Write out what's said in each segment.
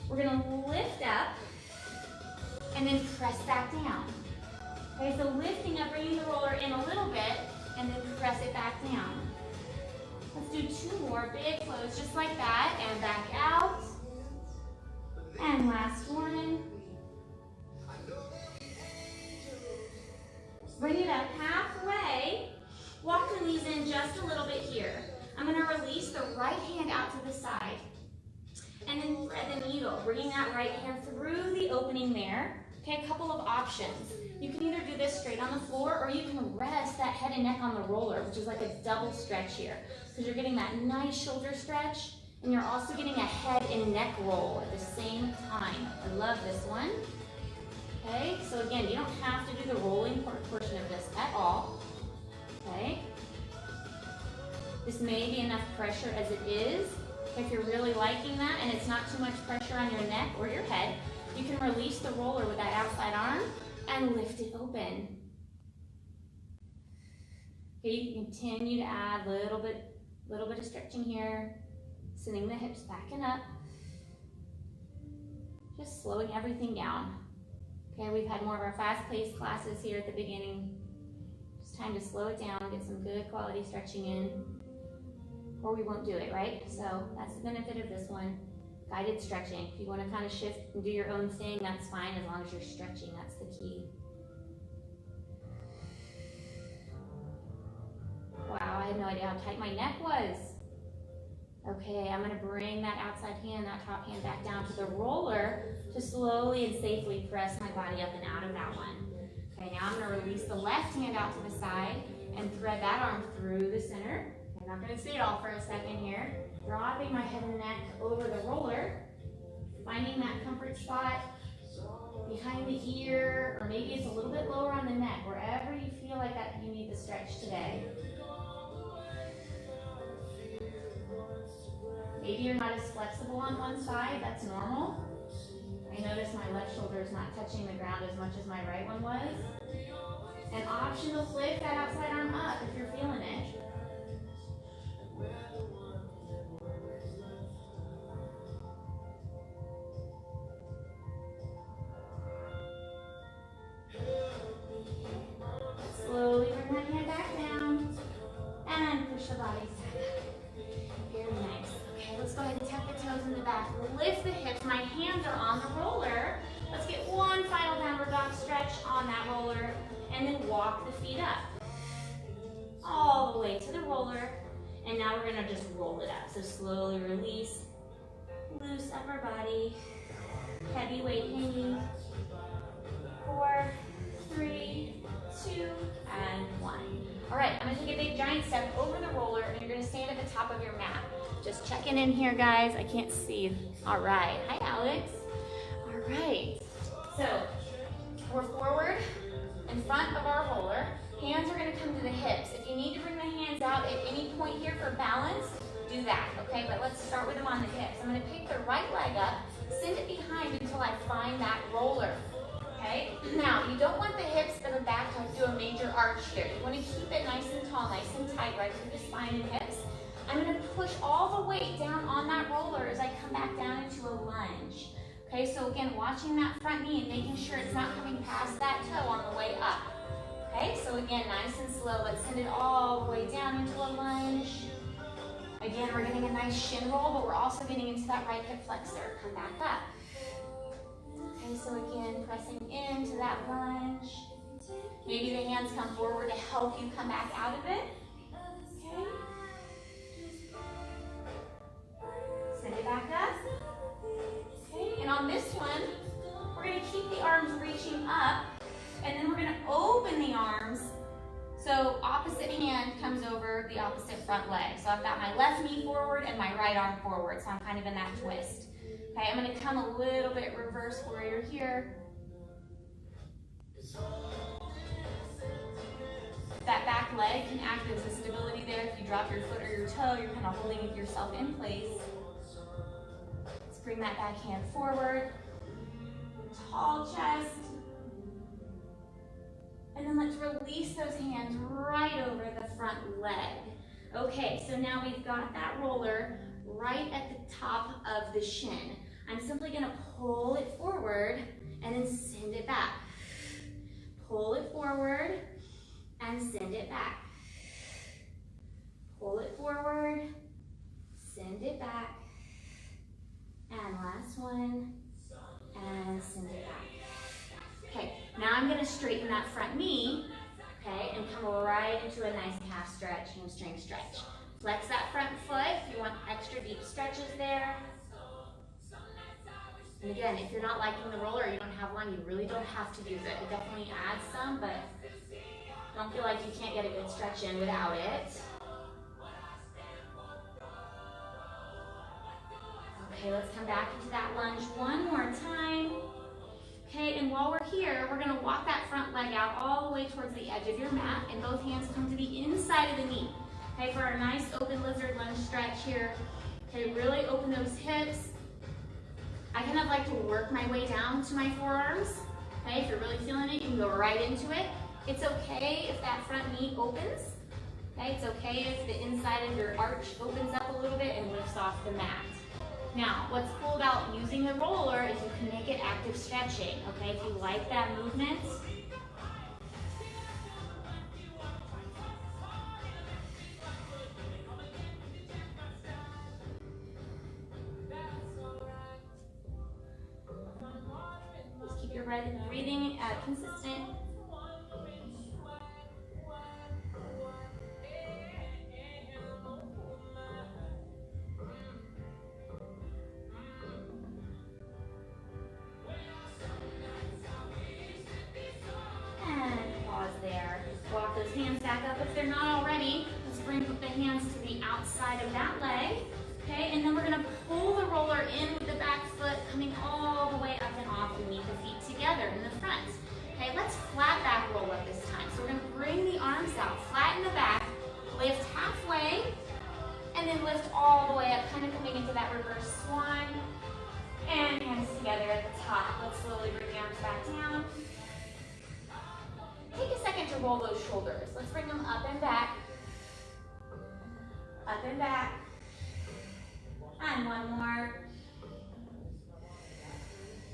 We're gonna lift up and then press back down. Okay, so lifting up, bringing the roller in a little bit, and then press it back down. Let's do 2 more big flows just like that, and back out. And last one. Bring it up halfway. Walk the knees in just a little bit here. I'm gonna release the right hand out to the side. And then thread the needle, bringing that right hand through the opening there. Okay, a couple of options. You can either do this straight on the floor, or you can rest that head and neck on the roller, which is like a double stretch here. Because you're getting that nice shoulder stretch, and you're also getting a head and neck roll at the same time. I love this one. Okay, so again, you don't have to do the rolling portion of this at all. Okay. This may be enough pressure as it is. If you're really liking that and it's not too much pressure on your neck or your head, you can release the roller with that outside arm and lift it open. Okay, you can continue to add a little bit of stretching here, sending the hips back and up, just slowing everything down. Okay, we've had more of our fast-paced classes here at the beginning. Just time to slow it down, get some good quality stretching in, or we won't do it, right? So that's the benefit of this one. Guided stretching. If you want to kind of shift and do your own thing, that's fine as long as you're stretching. That's the key. Wow, I had no idea how tight my neck was. Okay, I'm going to bring that outside hand, that top hand back down to the roller to slowly and safely press my body up and out of that one. Okay, now I'm going to release the left hand out to the side and thread that arm through the center. I'm not going to see it all for a second here. Dropping my head and neck over the roller, finding that comfort spot behind the ear, or maybe it's a little bit lower on the neck, wherever you feel like that you need the stretch today. Maybe you're not as flexible on one side, that's normal. I notice my left shoulder is not touching the ground as much as my right one was. An optional lift that outside arm up if you're feeling it. Slowly bring that hand back down and push the body back up. Very nice. Okay, let's go ahead and tuck the toes in the back. Lift the hips. My hands are on the roller. Let's get one final downward dog stretch on that roller and then walk the feet up. All the way to the roller. And now we're going to just roll it up. So slowly release. Loose upper body. Heavy weight hanging. 4, 3, 2, and 1. All right, I'm gonna take a big giant step over the roller and you're gonna stand at the top of your mat. Just checking in here, guys. I can't see. All right, hi, Alex. All right, so we're forward in front of our roller. Hands are gonna come to the hips. If you need to bring the hands out at any point here for balance, do that, okay? But let's start with them on the hips. I'm gonna pick the right leg up, send it behind until I find that roller. Okay, now you don't want the hips and the back to do a major arch here. You want to keep it nice and tall, nice and tight right through the spine and hips. I'm going to push all the weight down on that roller as I come back down into a lunge. Okay, so again, watching that front knee and making sure it's not coming past that toe on the way up. Okay, so again, nice and slow. Let's send it all the way down into a lunge. Again, we're getting a nice shin roll, but we're also getting into that right hip flexor. Come back up. Okay, so again, pressing into that lunge. Maybe the hands come forward to help you come back out of it. Okay. Send it back up. Okay, and on this one, we're going to keep the arms reaching up, and then we're going to open the arms. So opposite hand comes over the opposite front leg. So I've got my left knee forward and my right arm forward, so I'm kind of in that twist. Okay, I'm going to come a little bit reverse warrior here. That back leg can act as a stability there. If you drop your foot or your toe, you're kind of holding yourself in place. Let's bring that back hand forward. Tall chest. And then let's release those hands right over the front leg. Okay, so now we've got that roller right at the top of the shin. I'm simply gonna pull it forward and then send it back. Pull it forward and send it back. Pull it forward, send it back. And last one, and send it back. Okay, now I'm gonna straighten that front knee, okay, and come right into a nice calf stretch, hamstring stretch. Flex that front foot if you want extra deep stretches there. And again, if you're not liking the roller or you don't have one, you really don't have to use it. It definitely adds some, but don't feel like you can't get a good stretch in without it. Okay, let's come back into that lunge one more time. Okay, and while we're here, we're gonna walk that front leg out all the way towards the edge of your mat, and both hands come to the inside of the knee. Okay, for our nice open lizard lunge stretch here. Okay, really open those hips. I kind of like to work my way down to my forearms. Okay, if you're really feeling it, you can go right into it. It's okay if that front knee opens. Okay, it's okay if the inside of your arch opens up a little bit and lifts off the mat. Now, what's cool about using the roller is you can make it active stretching, okay? If you like that movement. Just keep your breathing consistent. Walk those hands back up if they're not already. Let's bring the hands to the outside of that leg. Okay, and then we're gonna pull the roller in with the back foot, coming all the way up and off and meet the feet together in the front. Okay, let's flat back roll up this time. So we're gonna bring the arms out, flatten the back, lift halfway, and then lift all the way up, kind of coming into that reverse swan. And hands together at the top. Let's slowly bring the arms back down. Take a second to roll those shoulders. Let's bring them up and back. Up and back. And one more.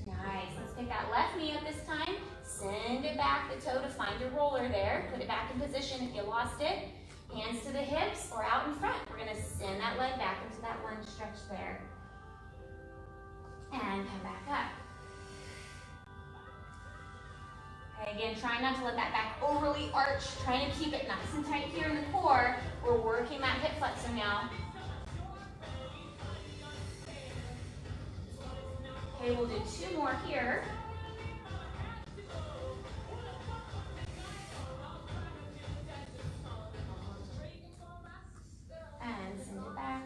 Nice. Let's pick that left knee up this time. Send it back the toe to find your roller there. Put it back in position if you lost it. Hands to the hips or out in front. We're going to send that leg back into that lunge stretch there. And come back up. Okay, again, try not to let that back overly arch. Trying to keep it nice and tight here in the core. We're working that hip flexor now. Okay, we'll do two more here. And send it back.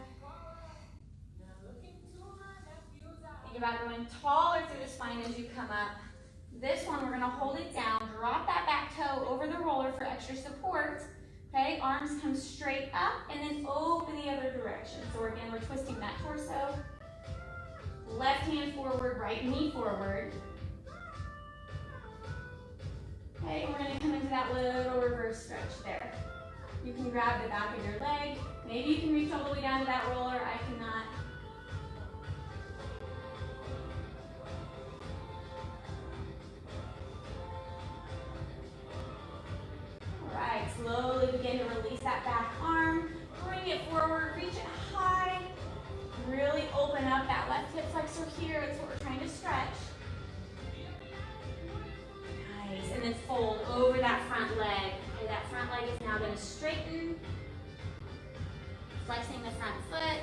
Think about going taller through the spine as you come up. This one, we're gonna hold it down, drop that back toe over the roller for extra support. Okay, arms come straight up and then open the other direction. So again, we're twisting that torso. Left hand forward, right knee forward. Okay, and we're gonna come into that little reverse stretch there. You can grab the back of your leg. Maybe you can reach all the way down to that roller. I cannot. All right, slowly begin to release that back arm. Bring it forward, reach it high. Really open up that left hip flexor here. It's what we're trying to stretch. Nice, and then fold over that front leg. Okay, that front leg is now going to straighten. Flexing the front foot.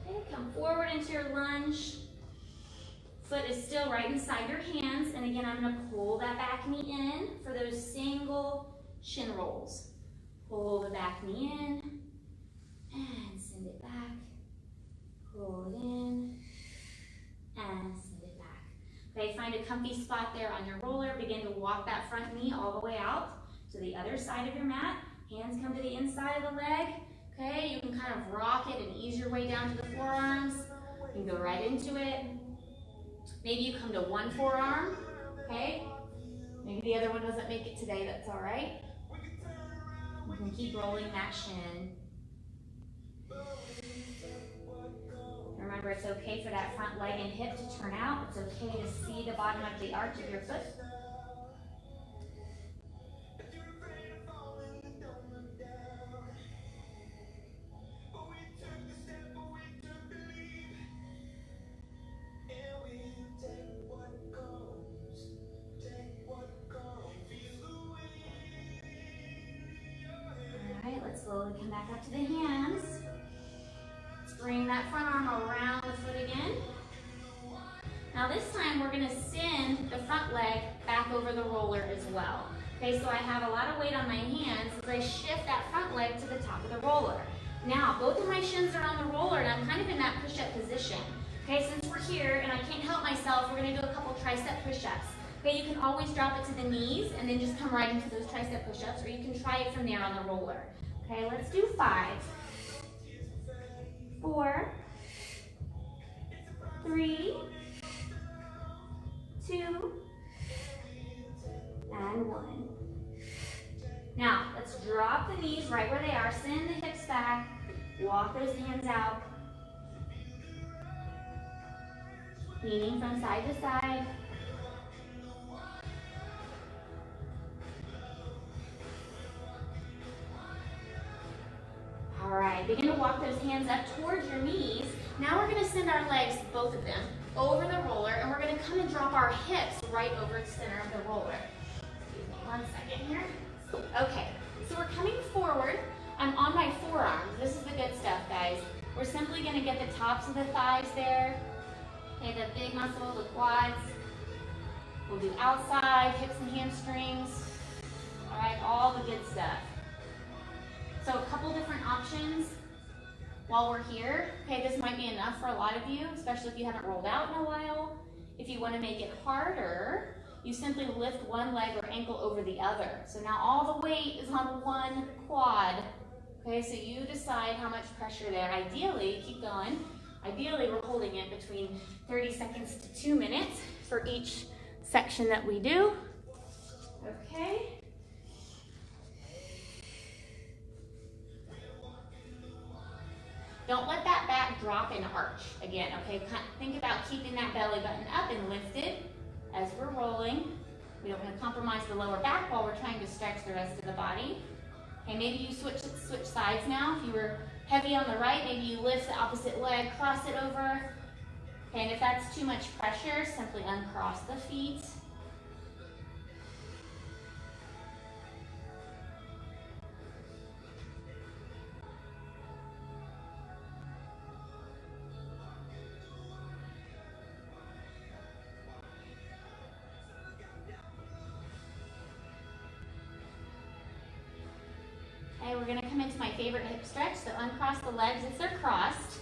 Okay, come forward into your lunge. Foot is still right inside your hands. And again, I'm going to pull that back knee in for those single shin rolls. Pull the back knee in. And send it back, pull it in, and send it back. Okay, find a comfy spot there on your roller. Begin to walk that front knee all the way out to the other side of your mat. Hands come to the inside of the leg. Okay, you can kind of rock it and ease your way down to the forearms. You can go right into it. Maybe you come to one forearm, okay? Maybe the other one doesn't make it today, that's all right. You can keep rolling that shin. Remember, it's okay for that front leg and hip to turn out. It's okay to see the bottom of the arch of your foot. All right, let's slowly come back up to the hands. Bring that front arm around the foot again. Now this time we're gonna send the front leg back over the roller as well. Okay, so I have a lot of weight on my hands as I shift that front leg to the top of the roller. Now, both of my shins are on the roller and I'm kind of in that push-up position. Okay, since we're here and I can't help myself, we're gonna do a couple tricep push-ups. Okay, you can always drop it to the knees and then just come right into those tricep push-ups, or you can try it from there on the roller. Okay, let's do 5, 4, 3, 2, and 1. Now, let's drop the knees right where they are. Send the hips back. Walk those hands out. Leaning from side to side. All right, begin to walk those hands up towards your knees. Now we're gonna send our legs, both of them, over the roller, and we're gonna come and drop our hips right over the center of the roller. Excuse me, 1 second here. Okay, so we're coming forward. I'm on my forearms. This is the good stuff, guys. We're simply gonna get the tops of the thighs there. Okay, the big muscle, the quads. We'll do outside, hips and hamstrings. All right, all the good stuff. So a couple different options while we're here. Okay, this might be enough for a lot of you, especially if you haven't rolled out in a while. If you want to make it harder, you simply lift one leg or ankle over the other. So now all the weight is on one quad. Okay, so you decide how much pressure there. Ideally, keep going. Ideally, we're holding it between 30 seconds to 2 minutes for each section that we do. Okay. Don't let that back drop and arch again, okay? Think about keeping that belly button up and lifted as we're rolling. We don't want to compromise the lower back while we're trying to stretch the rest of the body. Okay, maybe you switch sides now. If you were heavy on the right, maybe you lift the opposite leg, cross it over. Okay, and if that's too much pressure, simply uncross the feet. Okay, we're gonna come into my favorite hip stretch, so uncross the legs if they're crossed.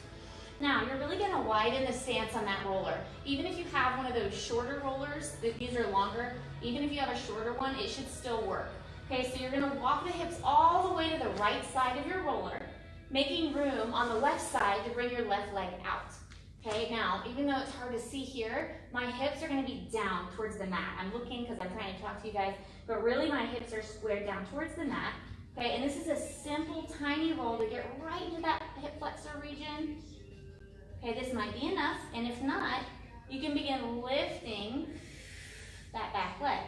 Now, you're really gonna widen the stance on that roller. Even if you have one of those shorter rollers, these are longer, even if you have a shorter one, it should still work. Okay, so you're gonna walk the hips all the way to the right side of your roller, making room on the left side to bring your left leg out. Okay, now, even though it's hard to see here, my hips are gonna be down towards the mat. I'm looking because I'm trying to talk to you guys, but really my hips are squared down towards the mat. Okay, and this is a simple, tiny roll to get right into that hip flexor region. Okay, this might be enough, and if not, you can begin lifting that back leg.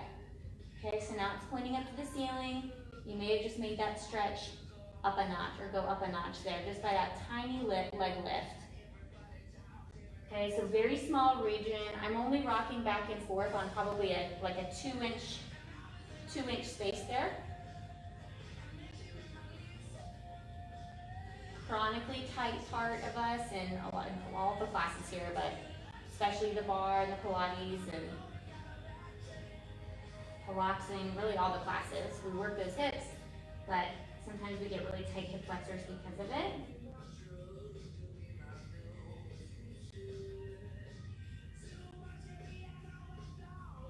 Okay, so now it's pointing up to the ceiling. You may have just made that stretch up a notch, or go up a notch there, just by that tiny leg lift. Okay, so very small region. I'm only rocking back and forth on probably like a 2-inch space there. Chronically tight part of us and all the classes here, but especially the bar and the Pilates and Pilates, really all the classes. We work those hips, but sometimes we get really tight hip flexors because of it.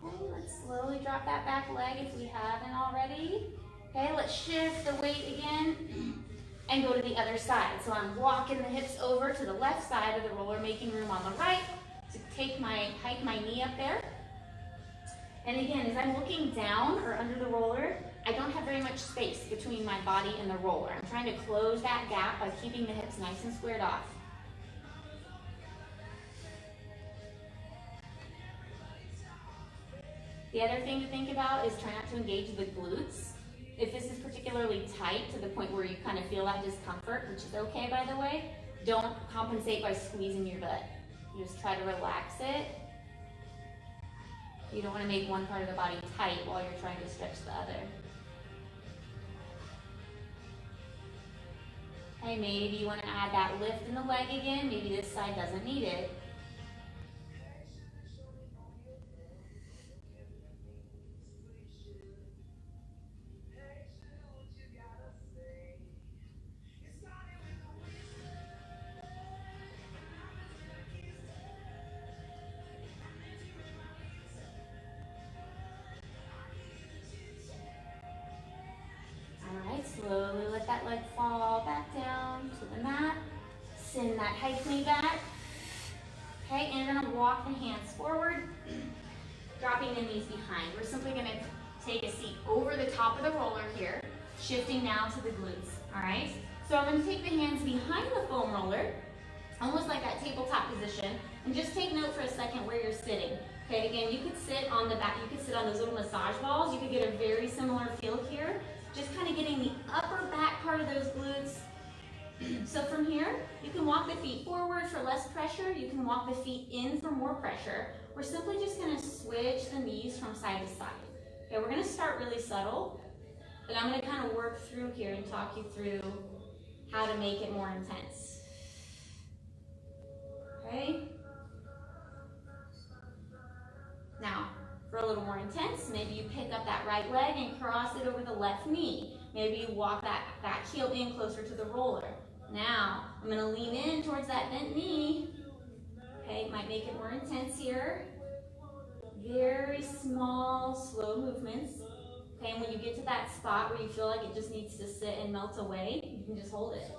Okay, let's slowly drop that back leg if we haven't already. Okay, let's shift the weight again. And go to the other side. So I'm walking the hips over to the left side of the roller, making room on the right to hike my knee up there. And again, as I'm looking down or under the roller, I don't have very much space between my body and the roller. I'm trying to close that gap by keeping the hips nice and squared off. The other thing to think about is try not to engage the glutes. If this is particularly tight to the point where you kind of feel that discomfort, which is okay by the way, don't compensate by squeezing your butt. You just try to relax it. You don't want to make one part of the body tight while you're trying to stretch the other. Okay, maybe you want to add that lift in the leg again. Maybe this side doesn't need it. Slowly let that leg fall back down to the mat. Send that hike knee back. Okay, and you're gonna walk the hands forward, dropping the knees behind. We're simply gonna take a seat over the top of the roller here, shifting now to the glutes, all right? So I'm gonna take the hands behind the foam roller, almost like that tabletop position, and just take note for a second where you're sitting. Okay, again, you could sit on the back, you could sit on those little massage balls. You could get a very similar feel here. Just kind of getting the upper back part of those glutes. So from here, you can walk the feet forward for less pressure. You can walk the feet in for more pressure. We're simply just going to switch the knees from side to side. Okay, we're going to start really subtle, but I'm going to kind of work through here and talk you through how to make it more intense. Okay? Now, for a little more intense, maybe you pick up that right leg and cross it over the left knee. Maybe you walk that heel in closer to the roller. Now, I'm gonna lean in towards that bent knee. Okay, might make it more intense here. Very small, slow movements. Okay, and when you get to that spot where you feel like it just needs to sit and melt away, you can just hold it.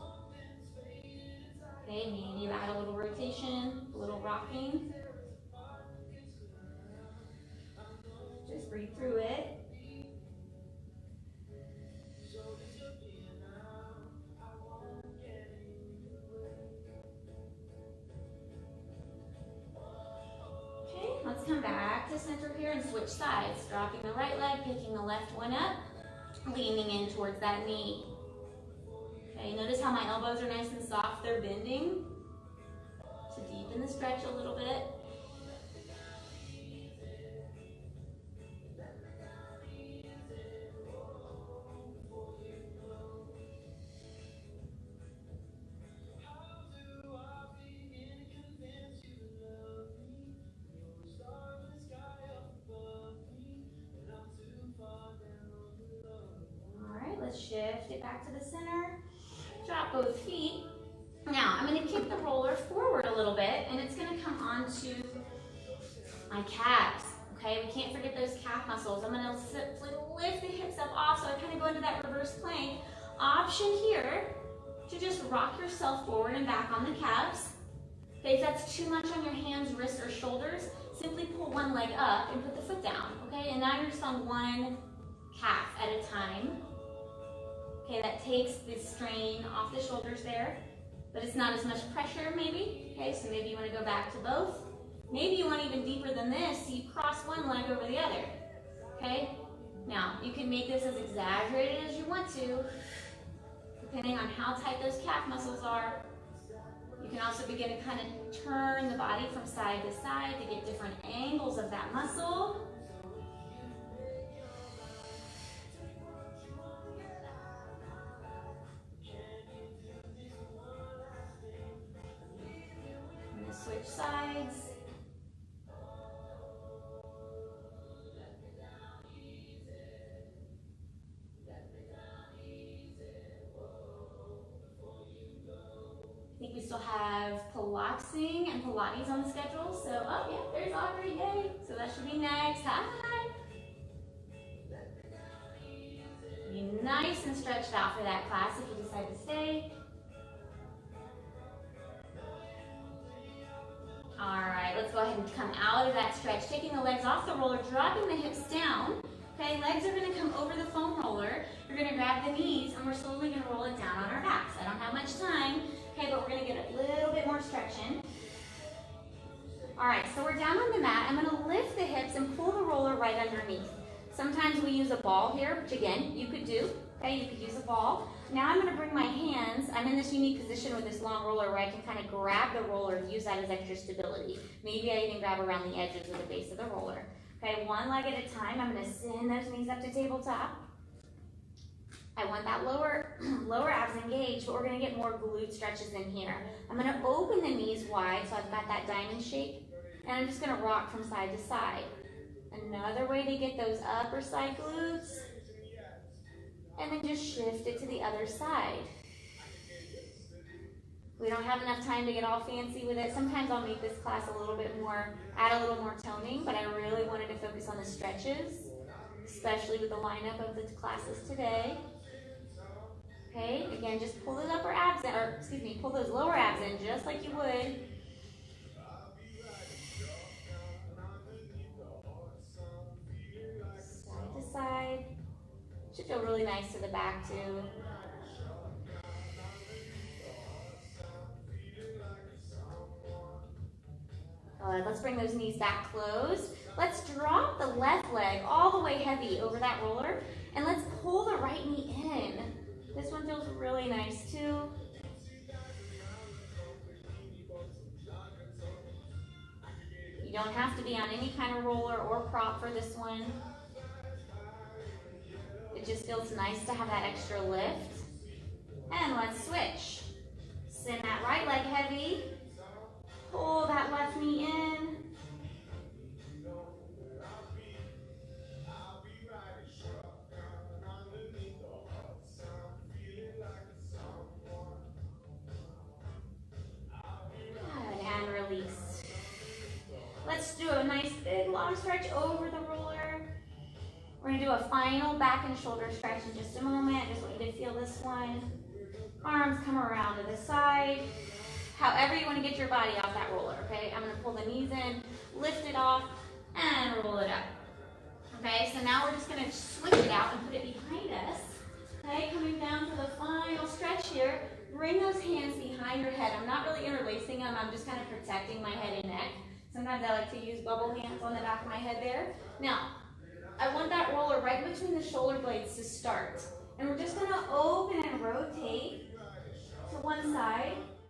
Okay, maybe you add a little rotation, a little rocking. Just breathe through it. Okay, let's come back to center here and switch sides. Dropping the right leg, picking the left one up, leaning in towards that knee. Okay, notice how my elbows are nice and soft, they're bending. To deepen the stretch a little bit. Shift it back to the center. Drop both feet. Now, I'm going to kick the roller forward a little bit, and it's going to come onto my calves. Okay, we can't forget those calf muscles. I'm going to lift the hips up off, so I kind of go into that reverse plank. Option here to just rock yourself forward and back on the calves. Okay, if that's too much on your hands, wrists, or shoulders, simply pull one leg up and put the foot down. Okay, and now you're just on one calf at a time. Okay, that takes the strain off the shoulders there, but it's not as much pressure maybe. Okay, so maybe you want to go back to both. Maybe you want even deeper than this, so you cross one leg over the other. Okay, now you can make this as exaggerated as you want to, depending on how tight those calf muscles are. You can also begin to kind of turn the body from side to side to get different angles of that muscle. Switch sides. I think we still have Pilatesing and Pilates on the schedule. So, oh yeah, there's Audrey, yay. So that should be next. Hi. Be nice and stretched out for that class if you decide to stay. All right, let's go ahead and come out of that stretch, taking the legs off the roller, dropping the hips down. Okay, legs are gonna come over the foam roller. You're gonna grab the knees and we're slowly gonna roll it down on our backs. I don't have much time, okay, but we're gonna get a little bit more stretching. All right, so we're down on the mat. I'm gonna lift the hips and pull the roller right underneath. Sometimes we use a ball here, which again, you could do, okay, you could use a ball. Now I'm gonna bring my hands, I'm in this unique position with this long roller where I can kind of grab the roller and use that as extra stability. Maybe I even grab around the edges of the base of the roller. Okay, one leg at a time. I'm gonna send those knees up to tabletop. I want that lower abs engaged, but we're gonna get more glute stretches in here. I'm gonna open the knees wide so I've got that diamond shape, and I'm just gonna rock from side to side. Another way to get those upper side glutes, and then just shift it to the other side. We don't have enough time to get all fancy with it. Sometimes I'll make this class a little bit more, add a little more toning, but I really wanted to focus on the stretches, especially with the lineup of the classes today. Okay, again, just pull those upper abs in, or excuse me, pull those lower abs in just like you would. Side to side. Should feel really nice to the back too. All right, let's bring those knees back closed. Let's drop the left leg all the way heavy over that roller, and let's pull the right knee in. This one feels really nice too. You don't have to be on any kind of roller or prop for this one. It just feels nice to have that extra lift. And let's switch. Send that right leg heavy. Pull that left knee in. Good, and release. Let's do a nice big long stretch over the roller. We're gonna do a final back and shoulder stretch in just a moment. Just want you to feel this one. Arms come around to the side. However you want to get your body off that roller, okay? I'm going to pull the knees in, lift it off, and roll it up. Okay, so now we're just going to switch it out and put it behind us. Okay, coming down to the final stretch here. Bring those hands behind your head. I'm not really interlacing them. I'm just kind of protecting my head and neck. Sometimes I like to use bubble hands on the back of my head there. Now, I want that roller right between the shoulder blades to start. And we're just going to open and rotate to one side.